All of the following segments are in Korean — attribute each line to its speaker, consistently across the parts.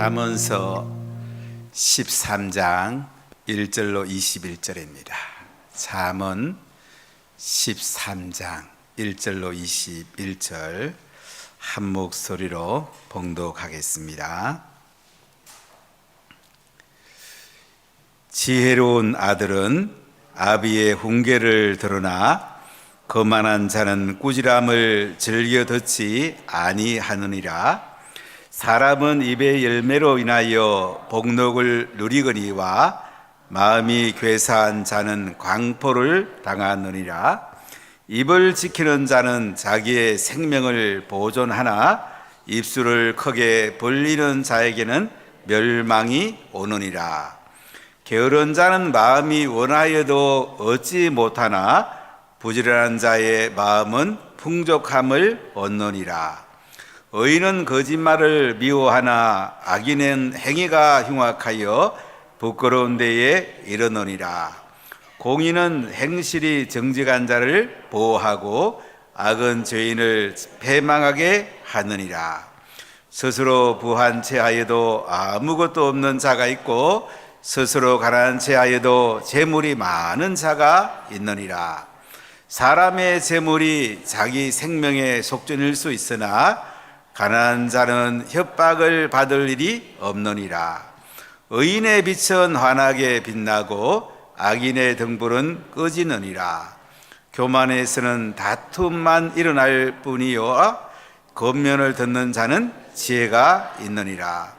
Speaker 1: 잠언서 13장 1절로 21절입니다. 잠언 13장 1절로 21절 한 목소리로 봉독하겠습니다. 지혜로운 아들은 아비의 훈계를 들으나 거만한 자는 꾸지람을 즐겨 듣지 아니하느니라. 사람은 입의 열매로 인하여 복록을 누리거니와 마음이 괴사한 자는 광포를 당하느니라. 입을 지키는 자는 자기의 생명을 보존하나 입술을 크게 벌리는 자에게는 멸망이 오느니라. 게으른 자는 마음이 원하여도 얻지 못하나 부지런한 자의 마음은 풍족함을 얻느니라. 의인은 거짓말을 미워하나 악인은 행위가 흉악하여 부끄러운 데에 이르느니라. 공의는 행실이 정직한 자를 보호하고 악은 죄인을 패망하게 하느니라. 스스로 부한 체하여도 아무것도 없는 자가 있고 스스로 가난한 체하여도 재물이 많은 자가 있느니라. 사람의 재물이 자기 생명의 속전일 수 있으나 가난한 자는 협박을 받을 일이 없느니라. 의인의 빛은 환하게 빛나고 악인의 등불은 꺼지느니라. 교만에서는 다툼만 일어날 뿐이요 권면을 듣는 자는 지혜가 있느니라.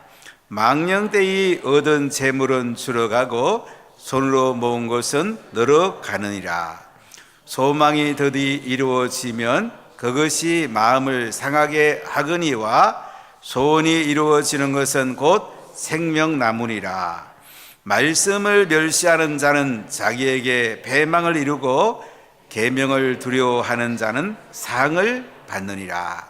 Speaker 1: 망령되이 얻은 재물은 줄어가고 손으로 모은 것은 늘어가느니라. 소망이 더디 이루어지면 그것이 마음을 상하게 하거니와 소원이 이루어지는 것은 곧 생명나무니라. 말씀을 멸시하는 자는 자기에게 배망을 이루고 계명을 두려워하는 자는 상을 받느니라.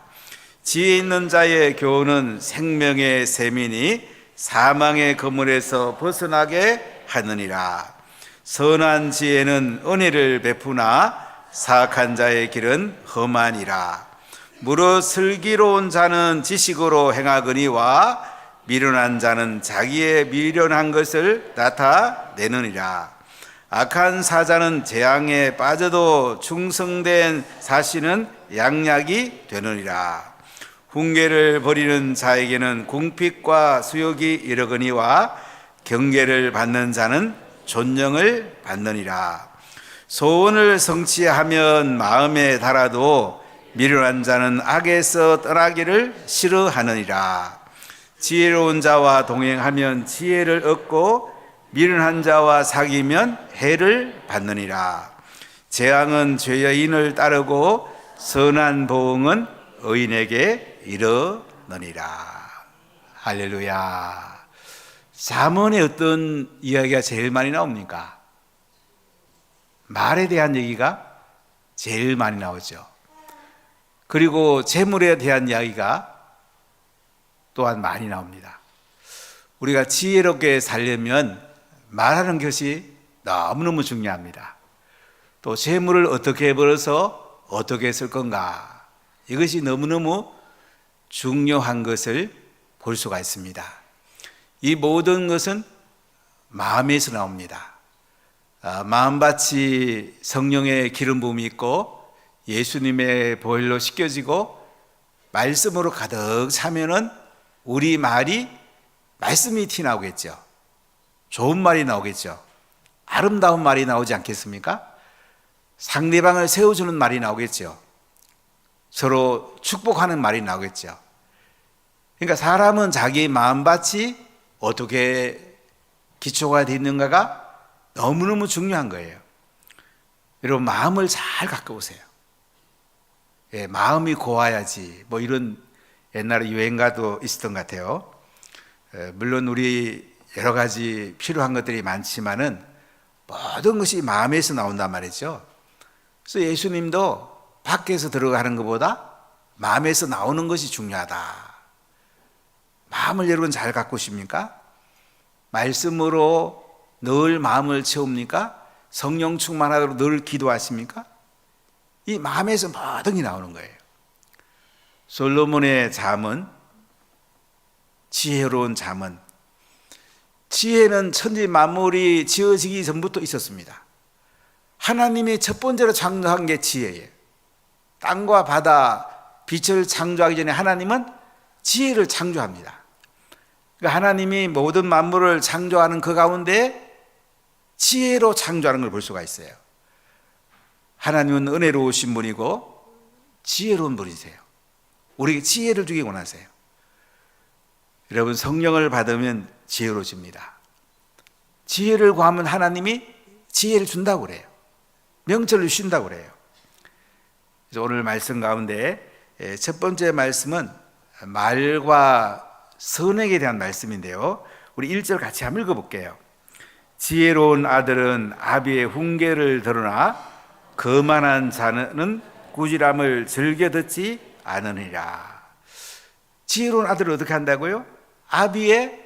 Speaker 1: 지혜 있는 자의 교훈은 생명의 셈이니 사망의 그물에서 벗어나게 하느니라. 선한 지혜는 은혜를 베푸나 사악한 자의 길은 험하니라. 무릇 슬기로운 자는 지식으로 행하거니와 미련한 자는 자기의 미련한 것을 나타내느니라. 악한 사자는 재앙에 빠져도 충성된 사신은 양약이 되느니라. 훈계를 버리는 자에게는 궁핍과 수욕이 이르거니와 경계를 받는 자는 존령을 받느니라. 소원을 성취하면 마음에 달아도 미련한 자는 악에서 떠나기를 싫어하느니라. 지혜로운 자와 동행하면 지혜를 얻고 미련한 자와 사귀면 해를 받느니라. 재앙은 죄여인을 따르고 선한 보응은 의인에게 이르느니라. 할렐루야. 잠언에 어떤 이야기가 제일 많이 나옵니까? 말에 대한 얘기가 제일 많이 나오죠. 그리고 재물에 대한 이야기가 또한 많이 나옵니다. 우리가 지혜롭게 살려면 말하는 것이 너무너무 중요합니다. 또 재물을 어떻게 벌어서 어떻게 쓸 건가, 이것이 너무너무 중요한 것을 볼 수가 있습니다. 이 모든 것은 마음에서 나옵니다. 마음밭이 성령의 기름 부음이 있고 예수님의 보혈로 씻겨지고 말씀으로 가득 차면은 우리 말이 말씀이 티나오겠죠. 좋은 말이 나오겠죠. 아름다운 말이 나오지 않겠습니까? 상대방을 세워주는 말이 나오겠죠. 서로 축복하는 말이 나오겠죠. 그러니까 사람은 자기 마음밭이 어떻게 기초가 되어 있는가가 너무너무 중요한 거예요. 여러분, 마음을 잘 갖고 오세요. 예, 마음이 고와야지, 뭐 이런 옛날에 유행가도 있었던 것 같아요. 물론 우리 여러 가지 필요한 것들이 많지만은 모든 것이 마음에서 나온단 말이죠. 그래서 예수님도 밖에서 들어가는 것보다 마음에서 나오는 것이 중요하다. 마음을 여러분 잘 갖고 오십니까? 말씀으로 늘 마음을 채웁니까? 성령 충만하도록 늘 기도하십니까? 이 마음에서 모든 게 나오는 거예요. 솔로몬의 잠언 지혜로운 잠언. 지혜는 천지 만물이 지어지기 전부터 있었습니다. 하나님이 첫 번째로 창조한 게 지혜예요. 땅과 바다, 빛을 창조하기 전에 하나님은 지혜를 창조합니다. 그러니까 하나님이 모든 만물을 창조하는 그 가운데 지혜로 창조하는 걸 볼 수가 있어요. 하나님은 은혜로우신 분이고 지혜로운 분이세요. 우리에게 지혜를 주기 원하세요. 여러분, 성령을 받으면 지혜로워집니다. 지혜를 구하면 하나님이 지혜를 준다고 그래요. 명철을 주신다고 그래요. 그래서 오늘 말씀 가운데 첫 번째 말씀은 말과 선행에 대한 말씀인데요, 우리 1절 같이 한번 읽어볼게요. 지혜로운 아들은 아비의 훈계를 들으나 거만한 자는 꾸지람을 즐겨 듣지 않으리라. 지혜로운 아들은 어떻게 한다고요? 아비의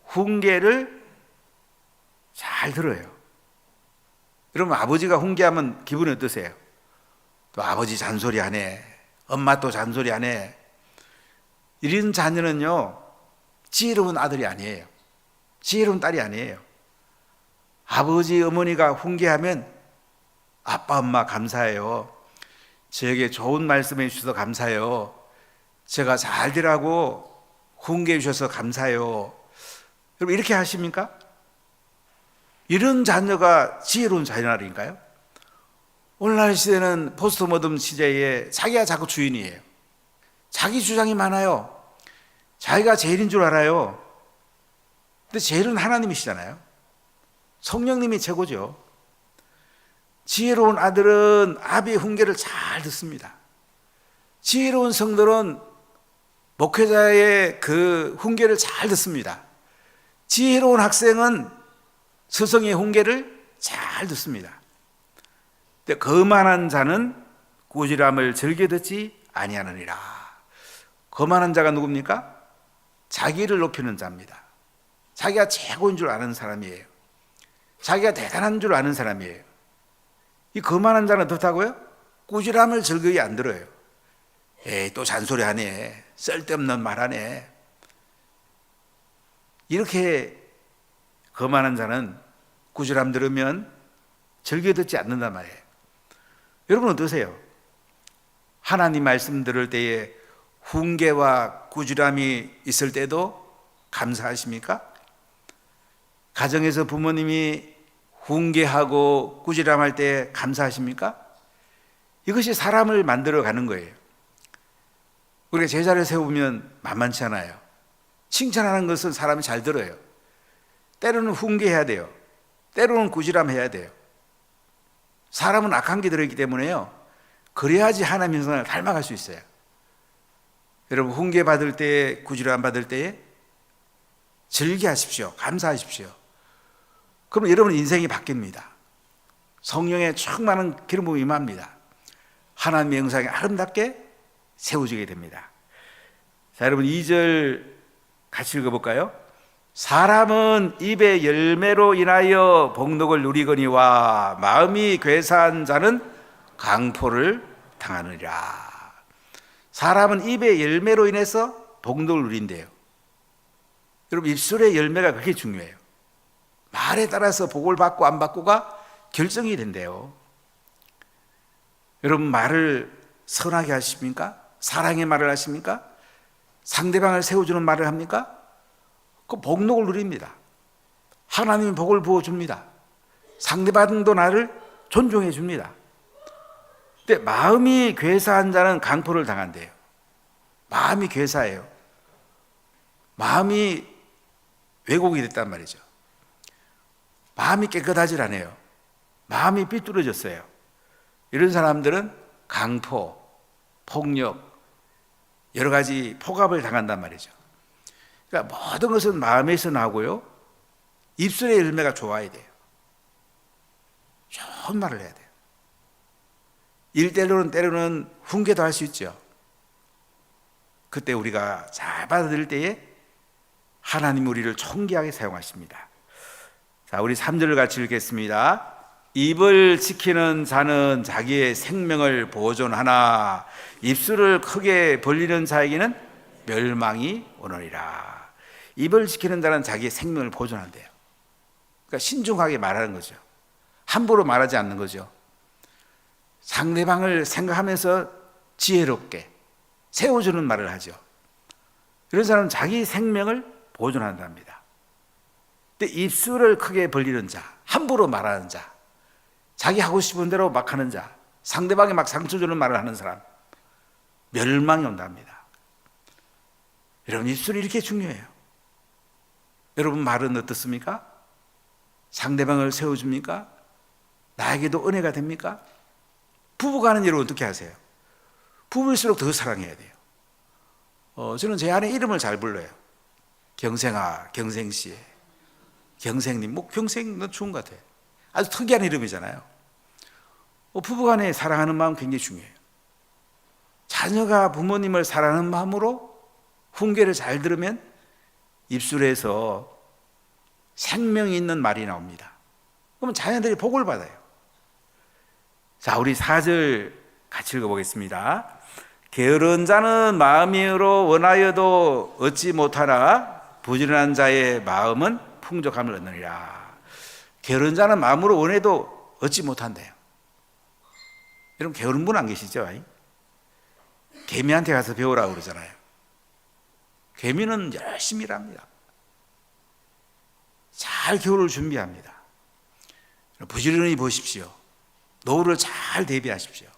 Speaker 1: 훈계를 잘 들어요. 여러분, 아버지가 훈계하면 기분이 어떠세요? 또 아버지 잔소리하네, 엄마 또 잔소리하네. 이런 자녀는요, 지혜로운 아들이 아니에요. 지혜로운 딸이 아니에요. 아버지, 어머니가 훈계하면 아빠, 엄마 감사해요. 저에게 좋은 말씀해 주셔서 감사해요. 제가 잘 되라고 훈계해 주셔서 감사해요. 여러분, 이렇게 하십니까? 이런 자녀가 지혜로운 자녀라니까요. 오늘날 시대는 포스트 모던 시대에 자기가 자꾸 주인이에요. 자기 주장이 많아요. 자기가 제일인 줄 알아요. 근데 제일은 하나님이시잖아요. 성령님이 최고죠. 지혜로운 아들은 아비의 훈계를 잘 듣습니다. 지혜로운 성들은 목회자의 그 훈계를 잘 듣습니다. 지혜로운 학생은 스승의 훈계를 잘 듣습니다. 근데 거만한 자는 꾸지람을 즐겨 듣지 아니하느니라. 거만한 자가 누굽니까? 자기를 높이는 자입니다. 자기가 최고인 줄 아는 사람이에요. 자기가 대단한 줄 아는 사람이에요. 이 거만한 자는 어떻다고요? 꾸지람을 즐거이 안 들어요. 에이, 또 잔소리하네, 쓸데없는 말하네. 이렇게 거만한 자는 꾸지람 들으면 즐겨 듣지 않는단 말이에요. 여러분 어떠세요? 하나님 말씀 들을 때에 훈계와 꾸지람이 있을 때도 감사하십니까? 가정에서 부모님이 훈계하고 꾸지람할 때 감사하십니까? 이것이 사람을 만들어 가는 거예요. 우리가 제자를 세우면 만만치 않아요. 칭찬하는 것은 사람이 잘 들어요. 때로는 훈계해야 돼요. 때로는 꾸지람해야 돼요. 사람은 악한 게 들어있기 때문에요, 그래야지 하나님 형상을 닮아갈 수 있어요. 여러분, 훈계 받을 때, 꾸지람 받을 때에 즐기하십시오. 감사하십시오. 그러면 여러분 인생이 바뀝니다. 성령의 충만한 기름 부음이 임합니다. 하나님의 형상이 아름답게 세워지게 됩니다. 자, 여러분 2절 같이 읽어볼까요? 사람은 입의 열매로 인하여 복록을 누리거니와 마음이 괴사한 자는 강포를 당하느니라. 사람은 입의 열매로 인해서 복록을 누린대요. 여러분, 입술의 열매가 그렇게 중요해요. 말에 따라서 복을 받고 안 받고가 결정이 된대요. 여러분, 말을 선하게 하십니까? 사랑의 말을 하십니까? 상대방을 세워주는 말을 합니까? 그 복록을 누립니다. 하나님이 복을 부어줍니다. 상대방도 나를 존중해 줍니다. 근데 마음이 괴사한 자는 강포를 당한대요. 마음이 괴사해요. 마음이 왜곡이 됐단 말이죠. 마음이 깨끗하지 않아요. 마음이 삐뚤어졌어요. 이런 사람들은 강포, 폭력, 여러 가지 폭압을 당한단 말이죠. 그러니까 모든 것은 마음에서 나고요, 입술의 열매가 좋아야 돼요. 좋은 말을 해야 돼요. 일대로는 때로는 훈계도 할 수 있죠. 그때 우리가 잘 받아들일 때에 하나님 우리를 총기하게 사용하십니다. 자, 우리 3절을 같이 읽겠습니다. 입을 지키는 자는 자기의 생명을 보존하나 입술을 크게 벌리는 자에게는 멸망이 오느니라. 입을 지키는 자는 자기의 생명을 보존한대요. 그러니까 신중하게 말하는 거죠. 함부로 말하지 않는 거죠. 상대방을 생각하면서 지혜롭게 세워주는 말을 하죠. 이런 사람은 자기 생명을 보존한답니다. 근데 입술을 크게 벌리는 자, 함부로 말하는 자, 자기 하고 싶은 대로 막 하는 자, 상대방이 막 상처 주는 말을 하는 사람, 멸망이 온답니다. 여러분, 입술이 이렇게 중요해요. 여러분, 말은 어떻습니까? 상대방을 세워줍니까? 나에게도 은혜가 됩니까? 부부가 하는 일을 어떻게 하세요? 부부일수록 더 사랑해야 돼요. 저는 제 아내 이름을 잘 불러요. 경생아, 경생씨, 경생님. 뭐 경생은 좋은 것 같아요. 아주 특이한 이름이잖아요. 부부간에 사랑하는 마음 굉장히 중요해요. 자녀가 부모님을 사랑하는 마음으로 훈계를 잘 들으면 입술에서 생명이 있는 말이 나옵니다. 그러면 자녀들이 복을 받아요. 자, 우리 4절 같이 읽어보겠습니다. 게으른 자는 마음으로 원하여도 얻지 못하나 부지런한 자의 마음은 풍족함을 얻느니라. 게으른 자는 마음으로 원해도 얻지 못한대요. 여러분, 게으른 분 안 계시죠? 개미한테 가서 배우라고 그러잖아요. 개미는 열심히 일합니다. 잘 겨울을 준비합니다. 부지런히 보십시오. 노후를 잘 대비하십시오.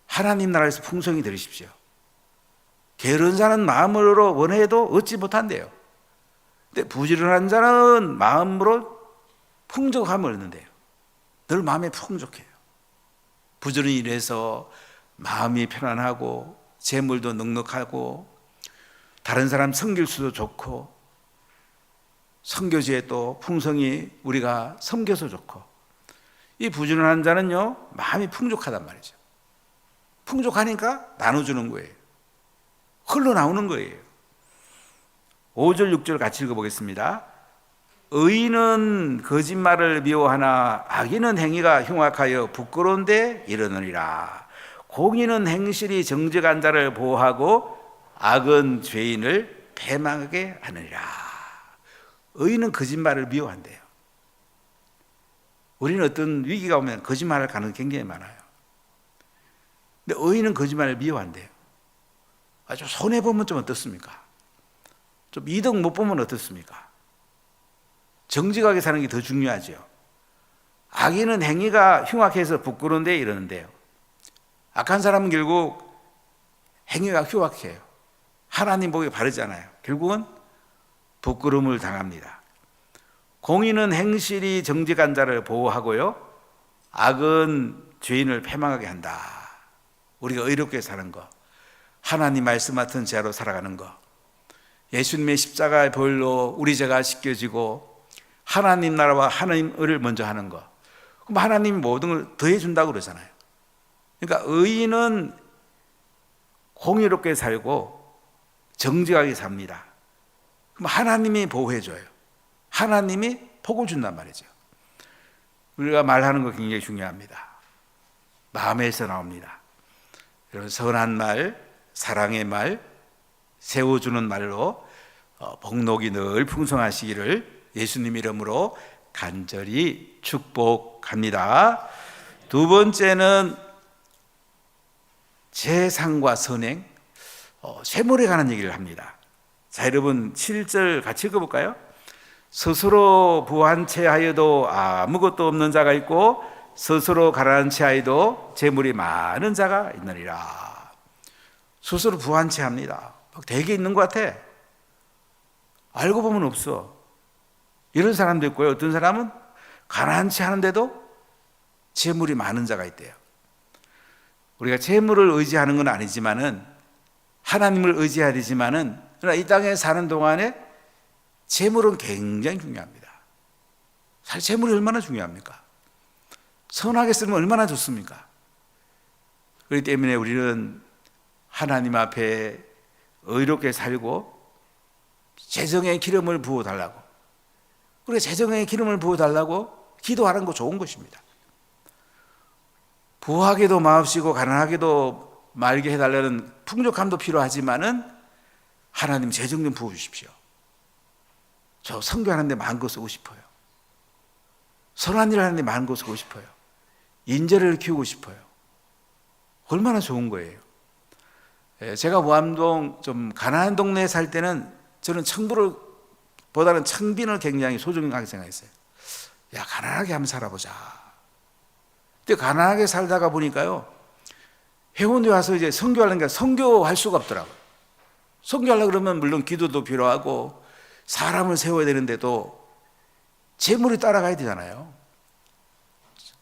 Speaker 1: 하나님 나라에서 풍성히 들으십시오. 게으른 자는 마음으로 원해도 얻지 못한대요. 근데 부지런한 자는 마음으로 풍족함을 얻는데요. 늘 마음이 풍족해요. 부지런히 일해서 마음이 편안하고 재물도 넉넉하고 다른 사람 섬길 수도 좋고 선교지에 또 풍성히 우리가 섬겨서 좋고, 이 부지런한 자는요 마음이 풍족하단 말이죠. 풍족하니까 나눠주는 거예요. 흘러나오는 거예요. 5절 6절 같이 읽어보겠습니다. 의인은 거짓말을 미워하나 악인은 행위가 흉악하여 부끄러운데 이르느니라. 공의는 행실이 정직한 자를 보호하고 악은 죄인을 패망하게 하느니라. 의인은 거짓말을 미워한대요. 우리는 어떤 위기가 오면 거짓말할 가능성이 굉장히 많아요. 근데 의인은 거짓말을 미워한대요. 아주 손해보면 좀 어떻습니까? 좀 이득 못 보면 어떻습니까? 정직하게 사는 게 더 중요하죠. 악인은 행위가 흉악해서 부끄러운데 이러는데요. 악한 사람은 결국 행위가 흉악해요. 하나님 보기 바르잖아요. 결국은 부끄러움을 당합니다. 공의는 행실이 정직한 자를 보호하고요, 악은 죄인을 패망하게 한다. 우리가 의롭게 사는 것, 하나님 말씀 같은 자로 살아가는 것, 예수님의 십자가의 보혈로 우리 죄가 씻겨지고 하나님 나라와 하나님을 먼저 하는 것, 그럼 하나님이 모든 걸 더해준다고 그러잖아요. 그러니까 의인은 공의롭게 살고 정직하게 삽니다. 그럼 하나님이 보호해줘요. 하나님이 복을 준단 말이죠. 우리가 말하는 거 굉장히 중요합니다. 마음에서 나옵니다. 여러분, 선한 말, 사랑의 말, 세워주는 말로 복록이 늘 풍성하시기를 예수님 이름으로 간절히 축복합니다. 두 번째는 재상과 선행, 쇠물에 관한 얘기를 합니다. 자, 여러분 7절 같이 읽어볼까요? 스스로 부한 채 하여도 아무것도 없는 자가 있고 스스로 가난한 채 하여도 재물이 많은 자가 있느니라. 스스로 부한 채 합니다. 되게 있는 것 같아. 알고 보면 없어. 이런 사람도 있고요. 어떤 사람은 가난한 채 하는데도 재물이 많은 자가 있대요. 우리가 재물을 의지하는 건 아니지만은, 하나님을 의지해야 되지만은, 그러나 이 땅에 사는 동안에 재물은 굉장히 중요합니다. 사실 재물이 얼마나 중요합니까? 선하게 쓰면 얼마나 좋습니까? 그렇기 때문에 우리는 하나님 앞에 의롭게 살고 재정의 기름을 부어달라고, 우리가 재정의 기름을 부어달라고 기도하는 거 좋은 것입니다. 부하게도 마옵시고 가난하게도 말게 해달라는 풍족함도 필요하지만은 하나님 재정 좀 부어주십시오. 저 선교하는데 마음껏 쓰고 싶어요. 선한 일을 하는데 마음껏 쓰고 싶어요. 인재를 키우고 싶어요. 얼마나 좋은 거예요. 제가 모암동 좀 가난한 동네에 살 때는 저는 청부를 보다는 청빈을 굉장히 소중하게 생각했어요. 야, 가난하게 한번 살아보자. 근데 가난하게 살다가 보니까요, 해운대 와서 이제 선교하려니까 선교할 수가 없더라고요. 선교하려고 그러면 물론 기도도 필요하고 사람을 세워야 되는데도 재물이 따라가야 되잖아요.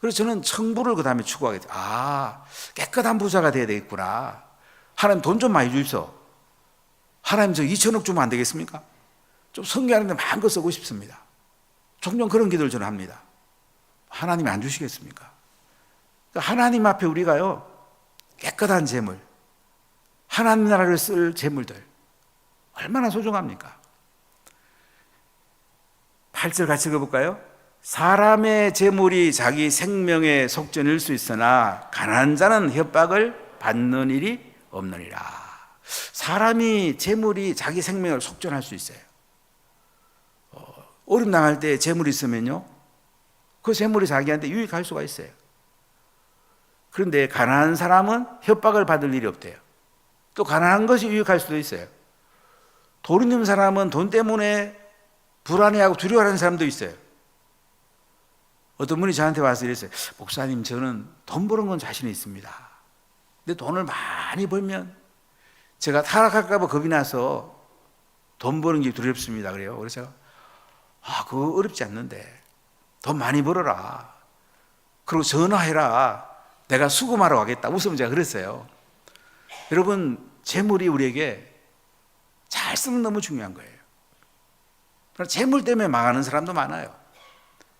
Speaker 1: 그래서 저는 청부를 그 다음에 추구하게 돼요. 아, 깨끗한 부자가 돼야 되겠구나. 하나님 돈 좀 많이 주십시오. 하나님 저 2천억 주면 안 되겠습니까? 좀 선교하는데 마음껏 쓰고 싶습니다. 종종 그런 기도를 저는 합니다. 하나님이 안 주시겠습니까? 그러니까 하나님 앞에 우리가요, 깨끗한 재물, 하나님 나라를 쓸 재물들 얼마나 소중합니까? 8절 같이 읽어볼까요? 사람의 재물이 자기 생명의 속전일 수 있으나 가난한 자는 협박을 받는 일이 없느니라. 사람이 재물이 자기 생명을 속전할 수 있어요. 어려움 당할 때 재물이 있으면요, 그 재물이 자기한테 유익할 수가 있어요. 그런데 가난한 사람은 협박을 받을 일이 없대요. 또 가난한 것이 유익할 수도 있어요. 돈 있는 사람은 돈 때문에 불안해하고 두려워하는 사람도 있어요. 어떤 분이 저한테 와서 이랬어요. 목사님, 저는 돈 버는 건 자신이 있습니다. 근데 돈을 많이 벌면 제가 타락할까 봐 겁이 나서 돈 버는 게 두렵습니다. 그래요. 그래서 제가 그거 어렵지 않는데 돈 많이 벌어라. 그리고 전화해라. 내가 수금하러 가겠다. 웃으면 제가 그랬어요. 여러분, 재물이 우리에게 잘 쓰면 너무 중요한 거예요. 재물 때문에 망하는 사람도 많아요.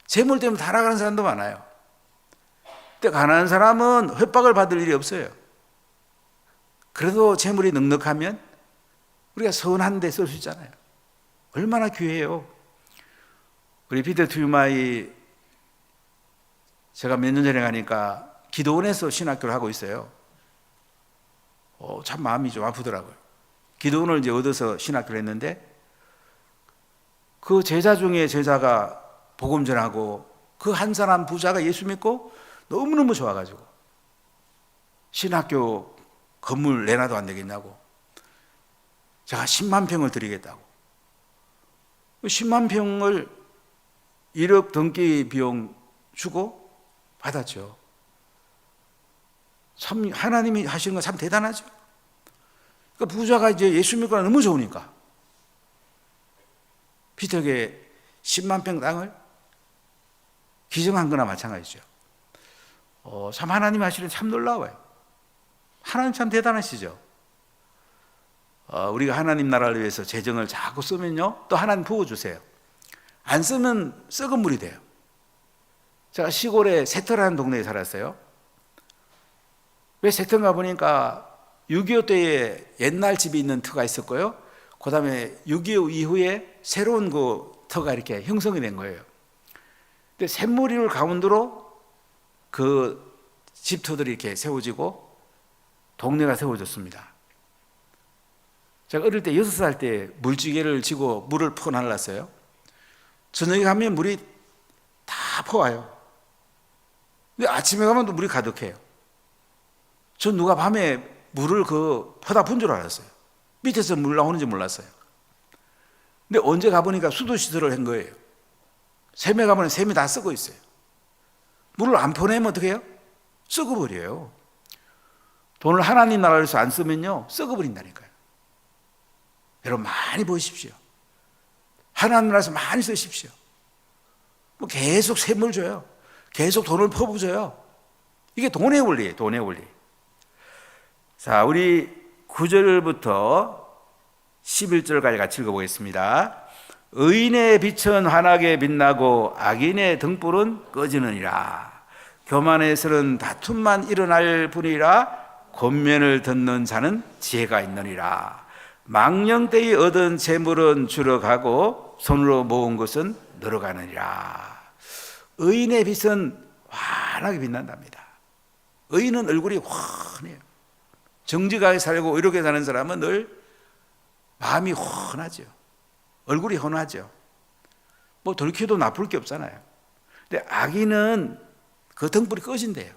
Speaker 1: 재물 때문에 타락하는 사람도 많아요. 근데 가난한 사람은 협박을 받을 일이 없어요. 그래도 재물이 넉넉하면 우리가 선한 데 쓸 수 있잖아요. 얼마나 귀해요. 우리 피터 튜마이, 제가 몇 년 전에 가니까 기도원에서 신학교를 하고 있어요. 참 마음이 좀 아프더라고요. 기도원을 이제 얻어서 신학교를 했는데 그 제자 중에 제자가 복음 전하고 그 한 사람 부자가 예수 믿고 너무너무 좋아가지고 신학교 건물 내놔도 안 되겠냐고 제가 10만 평을 드리겠다고. 10만 평을 1억 등기 비용 주고 받았죠. 참 하나님이 하시는 건 참 대단하죠. 그러니까 부자가 이제 예수 믿고 너무 좋으니까 피터에게 10만 평 땅을 기증한 거나 마찬가지죠. 참 하나님 하시는 참 놀라워요. 하나님 참 대단하시죠. 우리가 하나님 나라를 위해서 재정을 자꾸 쓰면요, 또 하나님 부어주세요. 안 쓰면 썩은 물이 돼요. 제가 시골에 세터라는 동네에 살았어요. 왜 세터인가 보니까 6.25 때에 옛날 집이 있는 터가 있었고요, 그 다음에 6.25 이후에 새로운 그 터가 이렇게 형성이 된 거예요. 근데 샘물을 가운데로 그 집터들이 이렇게 세워지고 동네가 세워졌습니다. 제가 어릴 때 6살 때 물지개를 지고 물을 퍼 날랐어요. 저녁에 가면 물이 다 퍼와요. 근데 아침에 가면 또 물이 가득해요. 전 누가 밤에 물을 퍼다 푼 줄 알았어요. 밑에서 물 나오는지 몰랐어요. 근데 언제 가보니까 수도시설을 한 거예요. 샘에 가면 샘이 다 썩어 있어요. 물을 안 퍼내면 어떻게 해요? 썩어버려요. 돈을 하나님 나라를 위해서 안 쓰면요, 썩어버린다니까요. 여러분 많이 보십시오. 하나님 나라에서 많이 쓰십시오. 뭐 계속 샘을 줘요. 계속 돈을 퍼부어요. 이게 돈의 원리예요. 돈의 원리. 자, 우리 9절부터 11절까지 같이 읽어보겠습니다. 의인의 빛은 환하게 빛나고 악인의 등불은 꺼지느니라. 교만에서는 다툼만 일어날 뿐이라 권면을 듣는 자는 지혜가 있느니라. 망령되이 얻은 재물은 줄어가고 손으로 모은 것은 늘어가느니라. 의인의 빛은 환하게 빛난답니다. 의인은 얼굴이 환해요. 정직하게 살고 이렇게 사는 사람은 늘 마음이 환하죠. 얼굴이 환하죠. 뭐 돌켜도 나쁠 게 없잖아요. 근데 악인은 그 등불이 꺼진대요.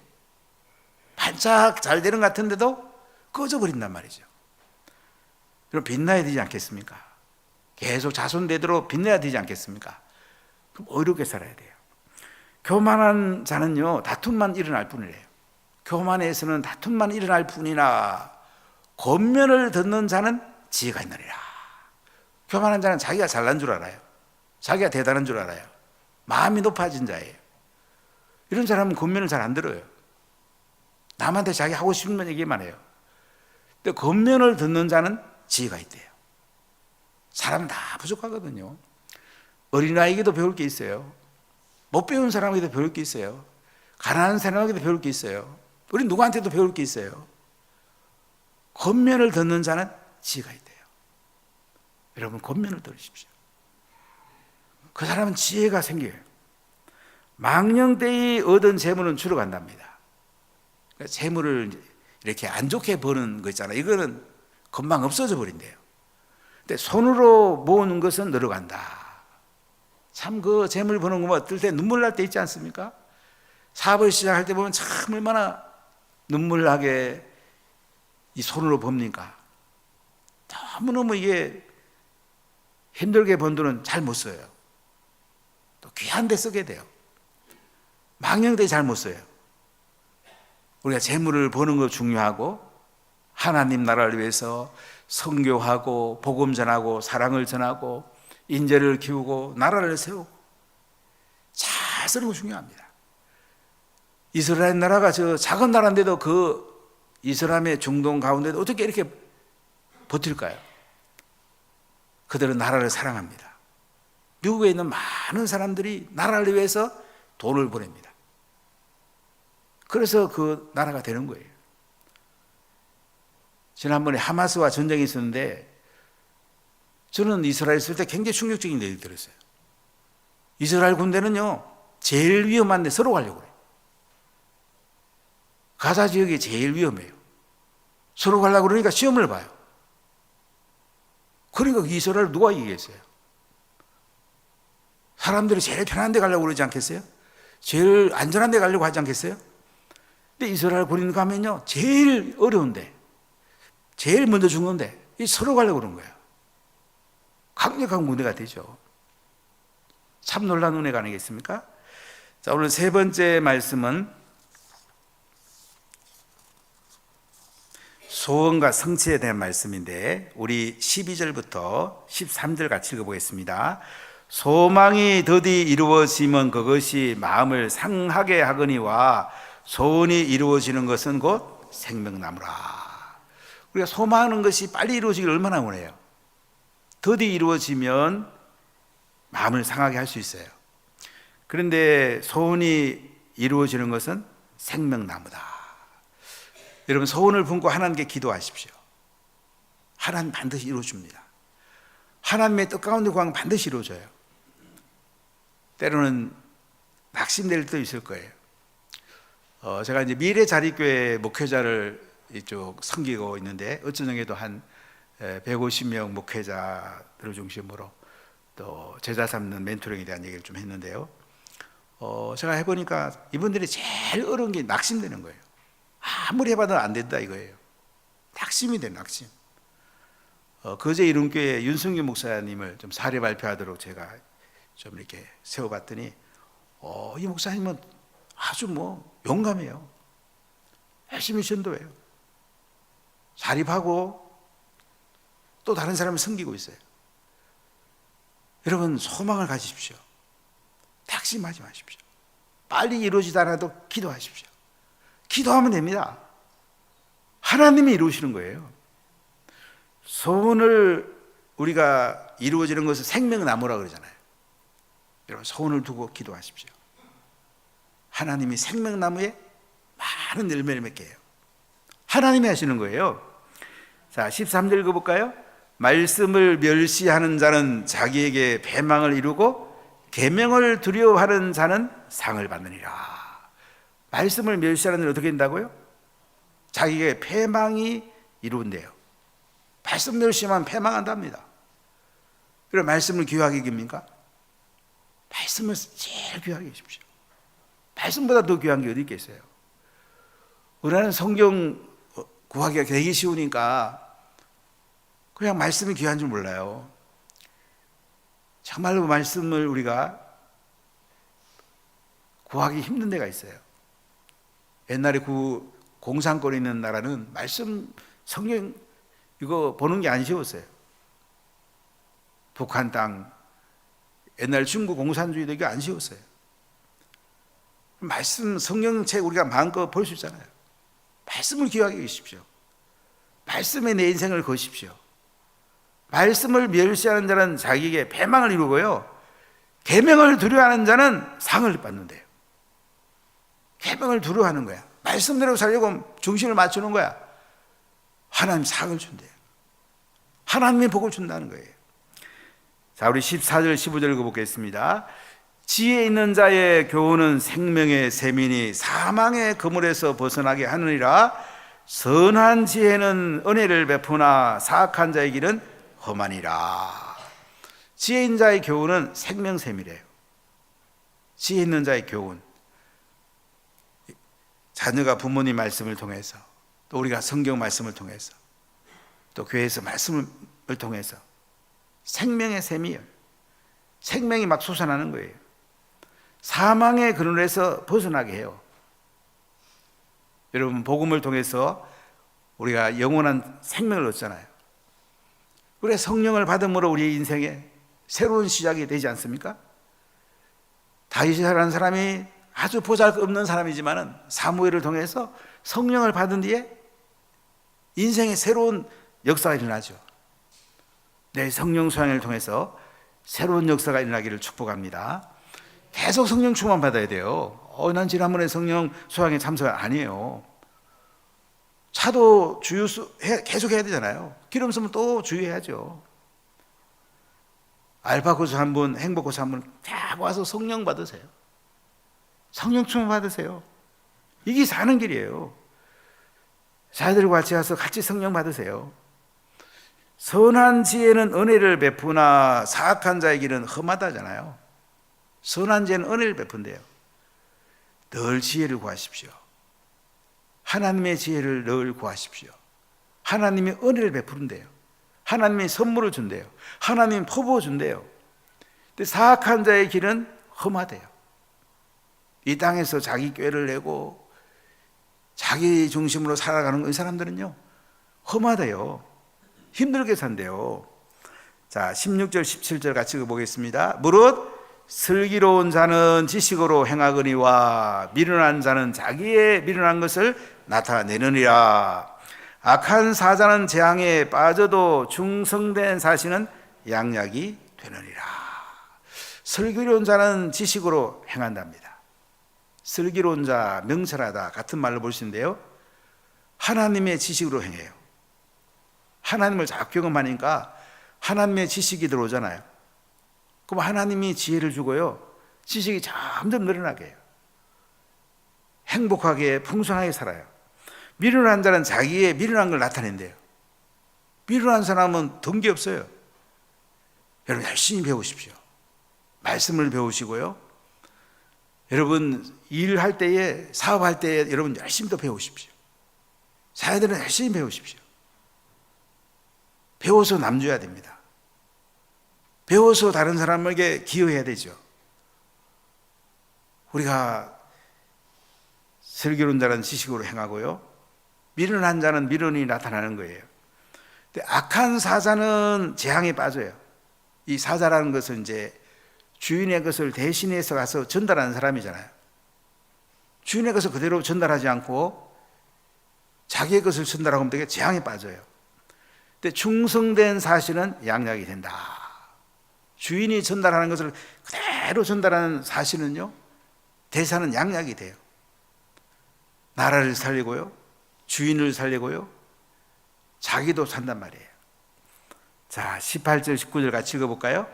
Speaker 1: 반짝 잘 되는 것 같은데도 꺼져버린단 말이죠. 그럼 빛나야 되지 않겠습니까? 계속 자손되도록 빛내야 되지 않겠습니까? 그럼 의롭게 살아야 돼요. 교만한 자는요, 다툼만 일어날 뿐이래요. 교만에서는 다툼만 일어날 뿐이나 권면을 듣는 자는 지혜가 있느니라. 교만한 자는 자기가 잘난 줄 알아요. 자기가 대단한 줄 알아요. 마음이 높아진 자예요. 이런 사람은 권면을 잘 안 들어요. 남한테 자기 하고 싶은 얘기만 해요. 근데 권면을 듣는 자는 지혜가 있대요. 사람은 다 부족하거든요. 어린아이에게도 배울 게 있어요. 못 배운 사람에게도 배울 게 있어요. 가난한 사람에게도 배울 게 있어요. 우리 누구한테도 배울 게 있어요. 권면을 듣는 자는 지혜가 있대요. 여러분, 권면을 들으십시오. 그 사람은 지혜가 생겨요. 망령되이 얻은 재물은 주로 간답니다. 재물을 이렇게 안 좋게 버는 거 있잖아요. 이거는 금방 없어져 버린대요. 근데 손으로 모으는 것은 늘어간다. 참 그 재물 버는 거 어떨 때 눈물 날 때 있지 않습니까? 사업을 시작할 때 보면 참 얼마나 눈물나게 이 손으로 법니까? 너무너무 이게 힘들게 번 돈은 잘 못 써요. 또 귀한 데 쓰게 돼요. 망령되이 잘 못 써요. 우리가 재물을 버는 거 중요하고 하나님 나라를 위해서 선교하고 복음 전하고 사랑을 전하고 인재를 키우고 나라를 세우고 잘 쓰는 거 중요합니다. 이스라엘 나라가 저 작은 나라인데도 그 이슬람의 중동 가운데도 어떻게 이렇게 버틸까요? 그들은 나라를 사랑합니다. 미국에 있는 많은 사람들이 나라를 위해서 돈을 보냅니다. 그래서 그 나라가 되는 거예요. 지난번에 하마스와 전쟁이 있었는데 저는 이스라엘 있을 때 굉장히 충격적인 얘기를 들었어요. 이스라엘 군대는요, 제일 위험한 데 서로 가려고 그래요. 가자 지역이 제일 위험해요. 서로 가려고 그러니까 시험을 봐요. 그러니까 이스라엘 누가 이기겠어요? 사람들이 제일 편한 데 가려고 그러지 않겠어요? 제일 안전한 데 가려고 하지 않겠어요? 근데 이스라엘 군인 가면요, 제일 어려운데, 제일 먼저 죽는데, 이 서로 가려고 그런 거예요. 강력한 군대가 되죠. 참 놀라운 은혜가 아니겠습니까? 자, 오늘 세 번째 말씀은 소원과 성취에 대한 말씀인데 우리 12절부터 13절 같이 읽어보겠습니다. 소망이 더디 이루어지면 그것이 마음을 상하게 하거니와 소원이 이루어지는 것은 곧 생명나무라. 우리가 소망하는 것이 빨리 이루어지길 얼마나 원해요. 더디 이루어지면 마음을 상하게 할 수 있어요. 그런데 소원이 이루어지는 것은 생명나무다. 여러분, 소원을 품고 하나님께 기도하십시오. 하나님 반드시 이루어줍니다. 하나님의 뜻 가운데 구하면 반드시 이루어져요. 때로는 낙심될 때도 있을 거예요. 제가 이제 미래자립교회 목회자를 이쪽 섬기고 있는데 어쩌정에도 한 150명 목회자들을 중심으로 또 제자 삼는 멘토링에 대한 얘기를 좀 했는데요. 제가 해보니까 이분들이 제일 어려운 게 낙심되는 거예요. 아무리 해봐도 안 된다 이거예요. 낙심이 돼, 낙심. 거제 이름교회 윤승규 목사님을 좀 사례 발표하도록 제가 좀 이렇게 세워봤더니 이 목사님은 아주 용감해요. 열심히 전도해요. 자립하고 또 다른 사람을 섬기고 있어요. 여러분, 소망을 가지십시오. 낙심하지 마십시오. 빨리 이루어지지 않아도 기도하십시오. 기도하면 됩니다. 하나님이 이루시는 거예요. 소원을 우리가 이루어지는 것은 생명나무라 그러잖아요. 여러분, 소원을 두고 기도하십시오. 하나님이 생명나무에 많은 열매를 맺게 해요. 하나님이 하시는 거예요. 자, 13절 읽어볼까요? 말씀을 멸시하는 자는 자기에게 배망을 이루고 계명을 두려워하는 자는 상을 받느니라. 말씀을 멸시하는 자는 어떻게 된다고요? 자기에게 패망이 이루어진대요. 말씀 멸시하면 패망한답니다. 그럼 말씀을 귀하게 여깁니까? 말씀을 제일 귀하게 여기십시오. 말씀보다 더 귀한 게 어디 있겠어요? 우리는 성경 구하기가 되게 쉬우니까 그냥 말씀이 귀한 줄 몰라요. 정말로 말씀을 우리가 구하기 힘든 데가 있어요. 옛날에 그 공산권에 있는 나라는 말씀 성경 이거 보는 게 안 쉬웠어요. 북한 땅, 옛날 중국 공산주의도 이게 안 쉬웠어요. 말씀 성경책 우리가 마음껏 볼 수 있잖아요. 말씀을 귀하게 여기십시오. 말씀에 내 인생을 거십시오. 말씀을 멸시하는 자는 자기에게 패망을 이루고요, 계명을 두려워하는 자는 상을 받는데요. 계명을 두려워하는 거야. 말씀대로 살려고 중심을 맞추는 거야. 하나님 상을 준대요. 하나님의 복을 준다는 거예요. 자, 우리 14절 15절 읽어보겠습니다. 지혜 있는 자의 교훈은 생명의 샘이니 사망의 그물에서 벗어나게 하느니라. 선한 지혜는 은혜를 베푸나 사악한 자의 길은 험하니라. 지혜 있는 자의 교훈은 생명샘이래요. 지혜 있는 자의 교훈, 자녀가 부모님 말씀을 통해서, 또 우리가 성경 말씀을 통해서, 또 교회에서 말씀을 통해서 생명의 샘이에요. 생명이 막 솟아나는 거예요. 사망의 그늘에서 벗어나게 해요. 여러분, 복음을 통해서 우리가 영원한 생명을 얻잖아요. 그래, 성령을 받음으로 우리 인생에 새로운 시작이 되지 않습니까? 다윗이라는 사람이 아주 보잘것없는 사람이지만은 사무엘을 통해서 성령을 받은 뒤에 인생의 새로운 역사가 일어나죠. 내 성령 수양을 통해서 새로운 역사가 일어나기를 축복합니다. 계속 성령 충만 받아야 돼요. 난 지난번에 성령 수양에 참석 아니에요. 차도 주유수 계속 해야 되잖아요. 기름 쓰면 또 주유해야죠. 알파고수 한 분, 행복고수 한 분 딱 와서 성령 받으세요. 성령 충만 받으세요. 이게 사는 길이에요. 자들과 같이 와서 같이 성령 받으세요. 선한 지혜는 은혜를 베푸나 사악한 자의 길은 험하다잖아요. 선한 지혜는 은혜를 베푼대요. 늘 지혜를 구하십시오. 하나님의 지혜를 늘 구하십시오. 하나님이 은혜를 베푸는데요. 하나님이 선물을 준대요. 하나님이 포부 준대요. 근데 사악한 자의 길은 험하대요. 이 땅에서 자기 꾀를 내고 자기 중심으로 살아가는 이 사람들은요, 험하대요. 힘들게 산대요. 자, 16절 17절 같이 읽어보겠습니다. 무릇 슬기로운 자는 지식으로 행하거니와 미련한 자는 자기의 미련한 것을 나타내느니라. 악한 사자는 재앙에 빠져도 충성된 사신은 양약이 되느니라. 슬기로운 자는 지식으로 행한답니다. 슬기로운 자, 명철하다 같은 말로 볼 수 있는데요, 하나님의 지식으로 행해요. 하나님을 자꾸 경험하니까 하나님의 지식이 들어오잖아요. 그럼 하나님이 지혜를 주고요, 지식이 점점 늘어나게 해요. 행복하게 풍성하게 살아요. 미련한 자는 자기의 미련한 걸 나타낸대요. 미련한 사람은 든 게 없어요. 여러분, 열심히 배우십시오. 말씀을 배우시고요, 여러분 일할 때에, 사업할 때에 여러분 열심히 더 배우십시오. 자녀들은 열심히 배우십시오. 배워서 남줘야 됩니다. 배워서 다른 사람에게 기여해야 되죠. 우리가 슬기로운 자는 지식으로 행하고요, 미련한 자는 미련이 나타나는 거예요. 근데 악한 사자는 재앙에 빠져요. 이 사자라는 것은 이제 주인의 것을 대신해서 가서 전달하는 사람이잖아요. 주인의 것을 그대로 전달하지 않고 자기의 것을 전달하고 하면 되게 재앙에 빠져요. 근데 충성된 사실은 양약이 된다. 주인이 전달하는 것을 그대로 전달하는 사실은요, 대사는 양약이 돼요. 나라를 살리고요, 주인을 살리고요, 자기도 산단 말이에요. 자, 18절 19절 같이 읽어볼까요?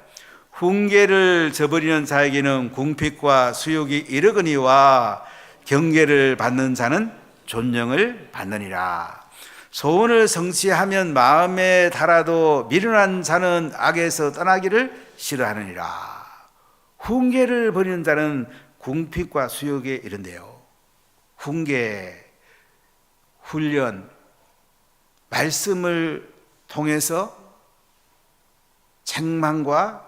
Speaker 1: 훈계를 저버리는 자에게는 궁핍과 수욕이 이르거니와 경계를 받는 자는 존령을 받느니라. 소원을 성취하면 마음에 달아도 미련한 자는 악에서 떠나기를 싫어하느니라. 훈계를 버리는 자는 궁핍과 수욕에 이른대요. 훈계, 훈련, 말씀을 통해서 책망과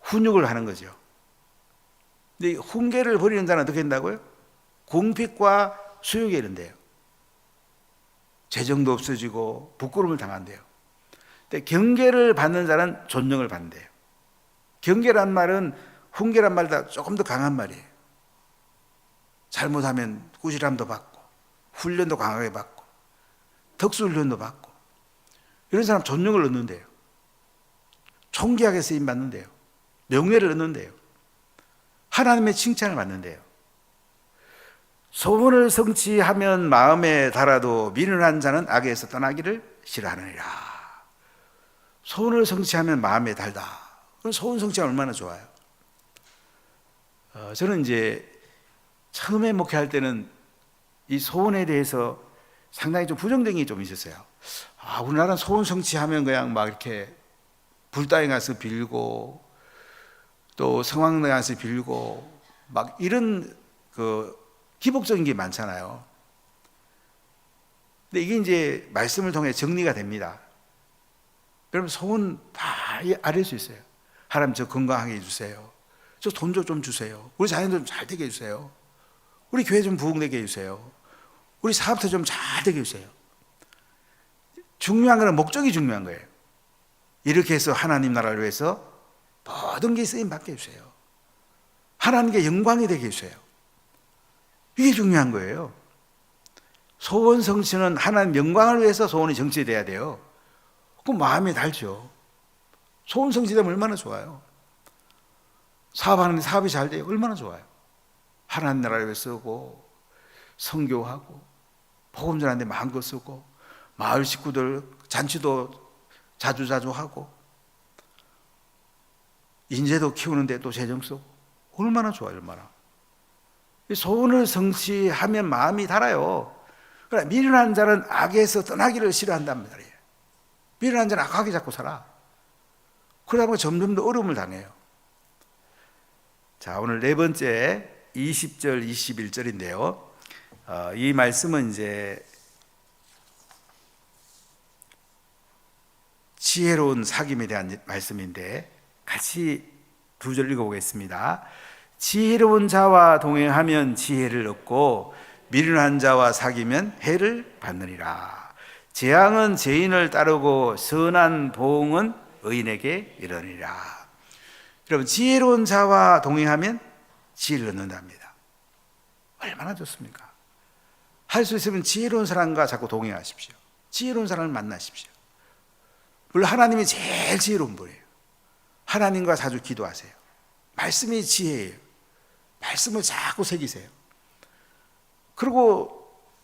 Speaker 1: 훈육을 하는 거죠. 근데 훈계를 버리는 자는 어떻게 된다고요? 궁핍과 수욕에 이른대요. 재정도 없어지고 부끄러움을 당한대요. 근데 경계를 받는 자는 존경을 받는대요. 경계란 말은 훈계란 말보다 조금 더 강한 말이에요. 잘못하면 꾸지람도 받고 훈련도 강하게 받고 특수훈련도 받고 이런 사람 존경을 얻는데요. 총기하게 쓰임 받는데요. 명예를 얻는데요. 하나님의 칭찬을 받는데요. 소원을 성취하면 마음에 달아도 미련한 자는 악에서 떠나기를 싫어하느니라. 소원을 성취하면 마음에 달다. 그럼 소원 성취하면 얼마나 좋아요. 저는 이제 처음에 목회할 때는 이 소원에 대해서 상당히 좀 부정적인 게 좀 있었어요. 우리나라는 소원 성취하면 그냥 막 이렇게 불당에 가서 빌고 또 성황당에 가서 빌고 막 이런 기복적인 게 많잖아요. 근데 이게 이제 말씀을 통해 정리가 됩니다. 여러분 소원 다 아릴 수 있어요. 하나님 저 건강하게 해주세요. 저 돈 좀 주세요. 우리 자녀들 좀 잘 되게 해주세요. 우리 교회 좀 부흥되게 해주세요. 우리 사업도 좀 잘 되게 해주세요. 중요한 거는 목적이 중요한 거예요. 이렇게 해서 하나님 나라를 위해서 모든 게 쓰임 받게 해주세요. 하나님께 영광이 되게 해주세요. 이게 중요한 거예요. 소원 성취는 하나님 영광을 위해서 소원이 성취돼야 돼요. 그럼 마음이 달죠. 소원 성취되면 얼마나 좋아요. 사업하는데 사업이 잘 돼요. 얼마나 좋아요. 하나님 나라를 위해서 쓰고 선교하고 복음 전하는데 마음껏 쓰고 마을 식구들 잔치도 자주 하고 인재도 키우는데 또 재정 쓰고 얼마나 좋아요. 얼마나. 소원을 성취하면 마음이 달아요. 그러나 미련한 자는 악에서 떠나기를 싫어한단 말이에요. 미련한 자는 악하게 자꾸 살아. 그러다 보면 점점 더 어려움을 당해요. 자, 오늘 네 번째 20절 21절인데요. 이 말씀은 이제 지혜로운 사귐에 대한 말씀인데 같이 두 절 읽어보겠습니다. 지혜로운 자와 동행하면 지혜를 얻고 미련한 자와 사귀면 해를 받느니라. 재앙은 죄인을 따르고 선한 보응은 의인에게 이르니라. 여러분 지혜로운 자와 동행하면 지혜를 얻는답니다. 얼마나 좋습니까? 할 수 있으면 지혜로운 사람과 자꾸 동행하십시오. 지혜로운 사람을 만나십시오. 물론 하나님이 제일 지혜로운 분이에요. 하나님과 자주 기도하세요. 말씀이 지혜예요. 말씀을 자꾸 새기세요. 그리고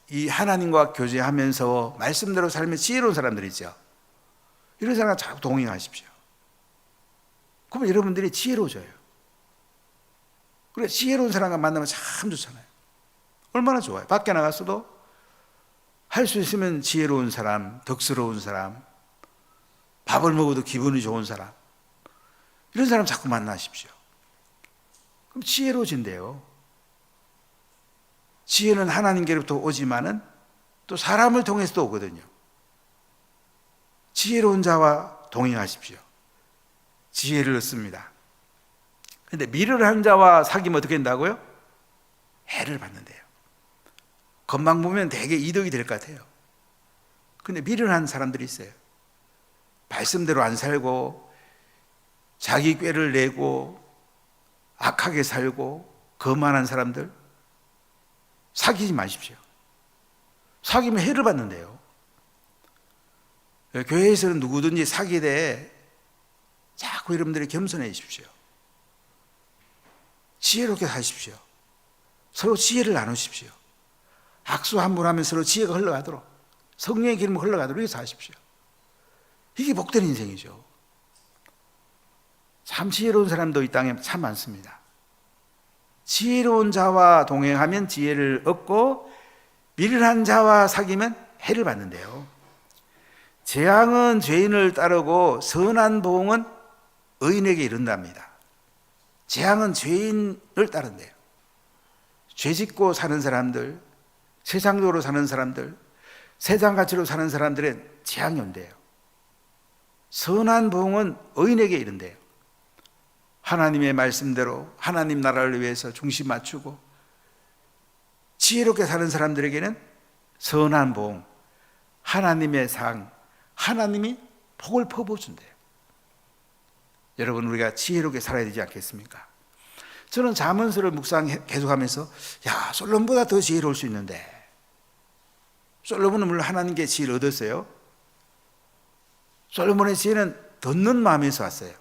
Speaker 1: 이 하나님과 교제하면서 말씀대로 살면 지혜로운 사람들이 있죠. 이런 사람과 자꾸 동행하십시오. 그러면 여러분들이 지혜로워져요. 그래 지혜로운 사람과 만나면 참 좋잖아요. 얼마나 좋아요. 밖에 나갔어도 할 수 있으면 지혜로운 사람, 덕스러운 사람, 밥을 먹어도 기분이 좋은 사람, 이런 사람 자꾸 만나십시오. 그럼 지혜로워진대요. 지혜는 하나님께로부터 오지만은 또 사람을 통해서도 오거든요. 지혜로운 자와 동행하십시오. 지혜를 얻습니다. 그런데 미련한 자와 사귀면 어떻게 된다고요? 해를 받는데요. 겉만 보면 되게 이득이 될 것 같아요. 그런데 미련한 사람들이 있어요. 말씀대로 안 살고 자기 꾀를 내고 악하게 살고 거만한 사람들 사귀지 마십시오. 사귀면 해를 받는데요. 교회에서는 누구든지 사귀되 자꾸 여러분들이 겸손해지십시오. 지혜롭게 사십시오. 서로 지혜를 나누십시오. 악수 한 번 하면 서로 지혜가 흘러가도록 성령의 기름이 흘러가도록 이렇게 사십시오. 이게 복된 인생이죠. 참 지혜로운 사람도 이 땅에 참 많습니다. 지혜로운 자와 동행하면 지혜를 얻고 미련한 자와 사귀면 해를 받는데요. 재앙은 죄인을 따르고 선한 보응은 의인에게 이른답니다. 재앙은 죄인을 따른대요. 죄 짓고 사는 사람들, 세상적으로 사는 사람들, 세상 가치로 사는 사람들은 재앙이 온대요. 선한 보응은 의인에게 이른대요. 하나님의 말씀대로 하나님 나라를 위해서 중심 맞추고 지혜롭게 사는 사람들에게는 선한 보응, 하나님의 상, 하나님이 복을 퍼부어준대요. 여러분, 우리가 지혜롭게 살아야 되지 않겠습니까? 저는 잠언서를 묵상 계속하면서 솔로몬보다 더 지혜로울 수 있는데, 솔로몬은 물론 하나님께 지혜를 얻었어요. 솔로몬의 지혜는 듣는 마음에서 왔어요.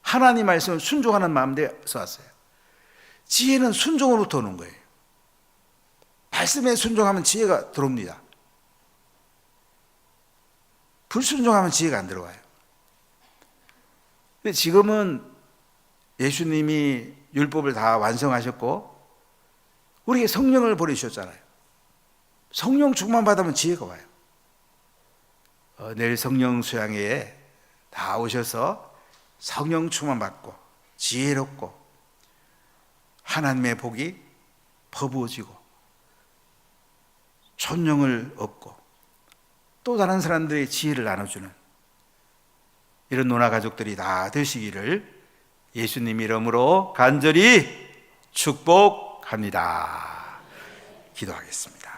Speaker 1: 하나님 말씀을 순종하는 마음에서 왔어요. 지혜는 순종으로부터 오는 거예요. 말씀에 순종하면 지혜가 들어옵니다. 불순종하면 지혜가 안 들어와요. 근데 지금은 예수님이 율법을 다 완성하셨고 우리에게 성령을 보내주셨잖아요. 성령 충만 받으면 지혜가 와요. 내일 성령 수양회에 다 오셔서 성령 충만 받고 지혜롭고 하나님의 복이 퍼부어지고 존령을 얻고 또 다른 사람들의 지혜를 나눠주는 이런 노나 가족들이 다 되시기를 예수님 이름으로 간절히 축복합니다. 기도하겠습니다.